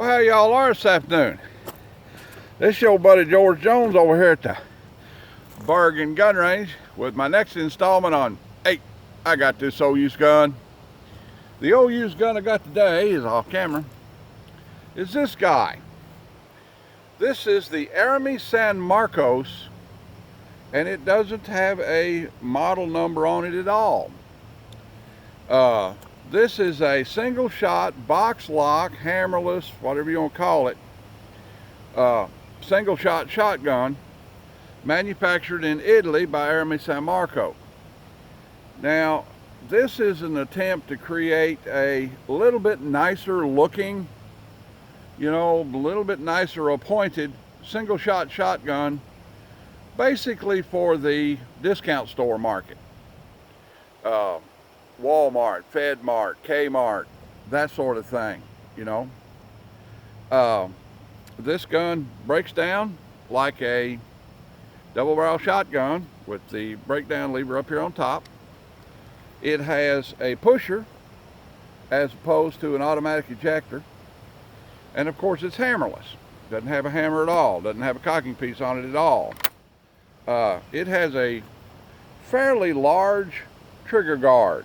Well, how y'all are this afternoon? This is your buddy George Jones over here at the Bargain Gun Range with my next installment on Hey, I got this old used gun. The old used gun I got today is off camera. Is this guy. This is the Arame San, and it doesn't have a model number on it at all. This is a single shot, box lock, hammerless, whatever you want to call it, single shot shotgun, manufactured in Italy by Arame San. Now, this is an attempt to create a little bit nicer looking, a little bit nicer appointed single shot shotgun, basically for the discount store market. Walmart, FedMart, Kmart, that sort of thing, This gun breaks down like a double barrel shotgun with the breakdown lever up here on top. It has a pusher as opposed to an automatic ejector. And of course it's hammerless. Doesn't have a hammer at all. Doesn't have a cocking piece on it at all. It has a fairly large trigger guard.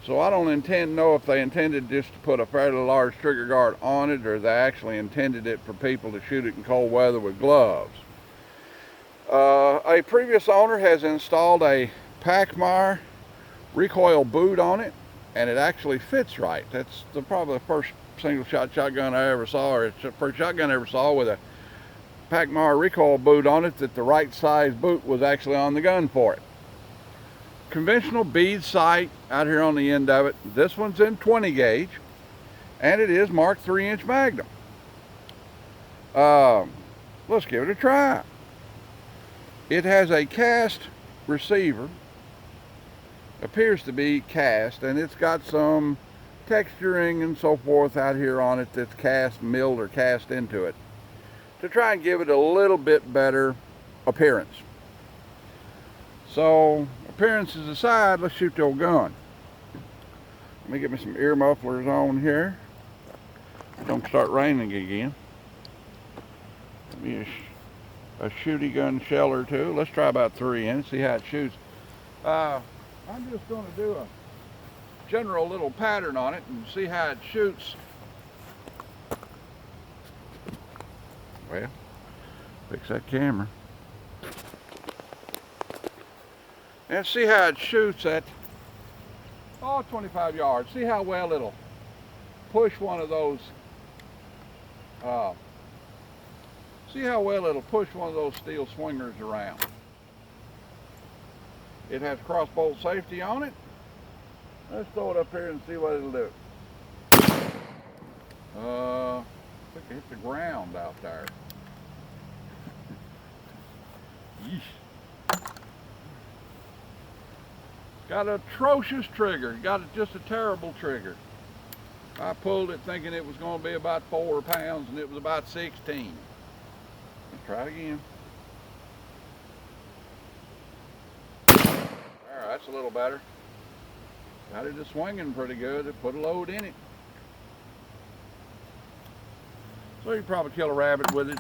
So I don't know if they intended just to put a fairly large trigger guard on it, or they actually intended it for people to shoot it in cold weather with gloves. A previous owner has installed a Pachmayr recoil boot on it, and it actually fits right. That's probably the first single shot shotgun I ever saw, or it's the first shotgun I ever saw with a Pachmayr recoil boot on it that the right size boot was actually on the gun for it. Conventional bead sight out here on the end of it. This one's in 20 gauge, and it is marked 3-inch Magnum. Let's give it a try. It has a cast receiver, appears to be cast, and it's got some texturing and so forth out here on it that's cast, milled, or cast into it to try and give it a little bit better appearance. So, appearances aside, let's shoot the old gun. Let me get me some ear mufflers on here. Don't start raining again. Let me a shooty gun shell or two. Let's try about 3 in, see how it shoots. I'm just going to do a general little pattern on it and see how it shoots. Well, fix that camera. And see how it shoots at 25 yards. See how well it'll push one of those steel swingers around. It has crossbolt safety on it. Let's throw it up here and see what it'll do. I think it hit the ground out there. Yeesh. Got an atrocious trigger. Got just a terrible trigger. I pulled it thinking it was going to be about 4 pounds, and it was about 16. Let's try it again. Alright, that's a little better. Got it swinging pretty good. It put a load in it. So you probably kill a rabbit with it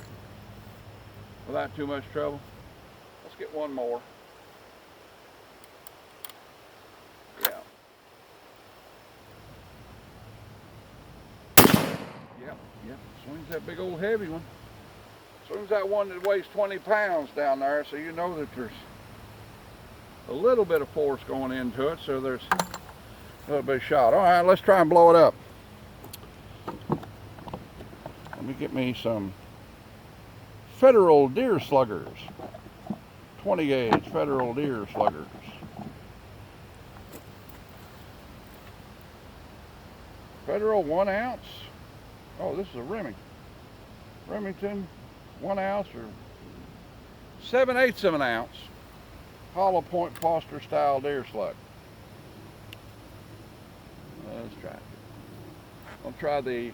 without too much trouble. Let's get one more. Yep, swings that big old heavy one. Swings that one that weighs 20 pounds down there, so you know that there's a little bit of force going into it, so there's a little bit of shot. All right, let's try and blow it up. Let me get me some Federal deer sluggers. 20 gauge Federal deer sluggers. Federal 1 ounce. Oh, this is a Remington 1 ounce or 7/8 of an ounce hollow point Foster style deer slug. Let's try it. I'll try the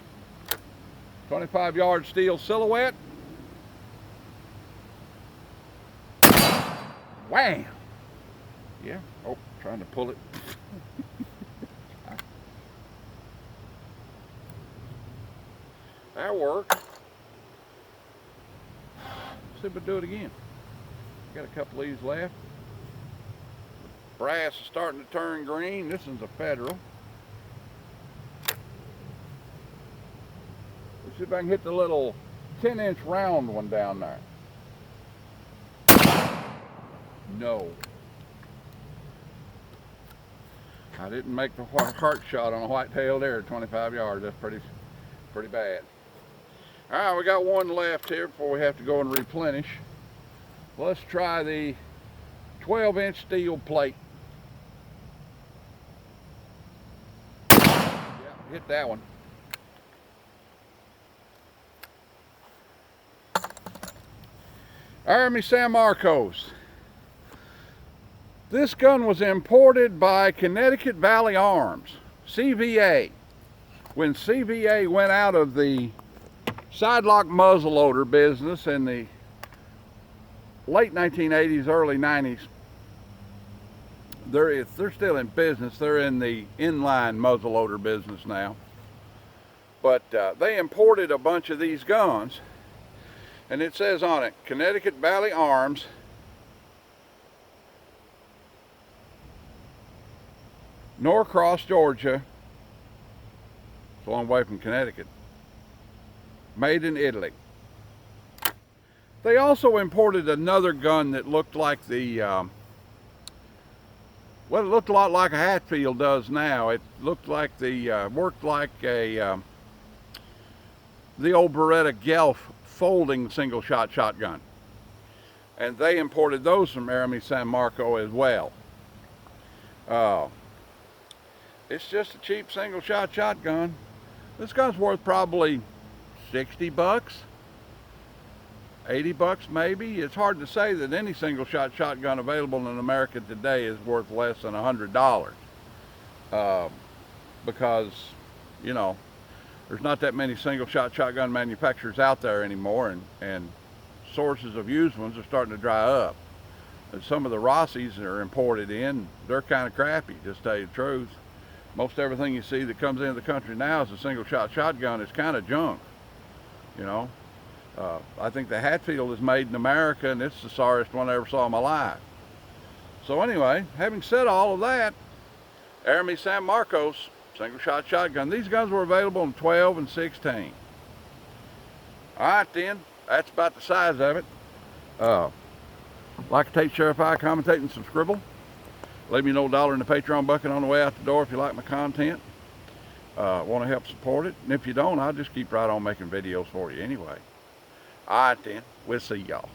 25-yard steel silhouette. Wham! Yeah. Oh, trying to pull it. All That'll work. See if we do it again. Got a couple of these left. Brass is starting to turn green. This one's a Federal. Let's see if I can hit the little 10-inch round one down there. No. I didn't make the heart shot on a white-tailed there at 25 yards. That's pretty bad. All right, we got one left here before we have to go and replenish. Let's try the 12-inch steel plate. Yeah, hit that one. Arame San. This gun was imported by Connecticut Valley Arms, CVA. When CVA went out of the sidelock muzzleloader business in the late 1980s, early 90s, they're still in business. They're in the inline muzzleloader business now. But they imported a bunch of these guns, and it says on it, Connecticut Valley Arms, Norcross, Georgia. It's a long way from Connecticut. Made in Italy. They also imported another gun that looked like the, well, it looked a lot like a Hatfield does now. It looked like the, worked like a, the old Beretta Guelph folding single-shot shotgun. And they imported those from Arame San as well. It's just a cheap single-shot shotgun. This gun's worth probably 60 bucks, 80 bucks maybe. It's hard to say that any single-shot shotgun available in America today is worth less than $100. Because, you know, there's not that many single-shot shotgun manufacturers out there anymore, and sources of used ones are starting to dry up. And some of the Rossies that are imported in, they're kind of crappy, just to tell you the truth. Most everything you see that comes into the country now is a single-shot shotgun. It's kind of junk, you know. I think the Hatfield is made in America, and it's the sorriest one I ever saw in my life. So anyway, having said all of that, Arame San single-shot shotgun. These guns were available in 12 and 16. All right then, that's about the size of it. Like to take, share, fire, commentate, and subscribe. Leave me no dollar in the Patreon bucket on the way out the door if you like my content. Want to help support it. And if you don't, I'll just keep right on making videos for you anyway. All right then, we'll see y'all.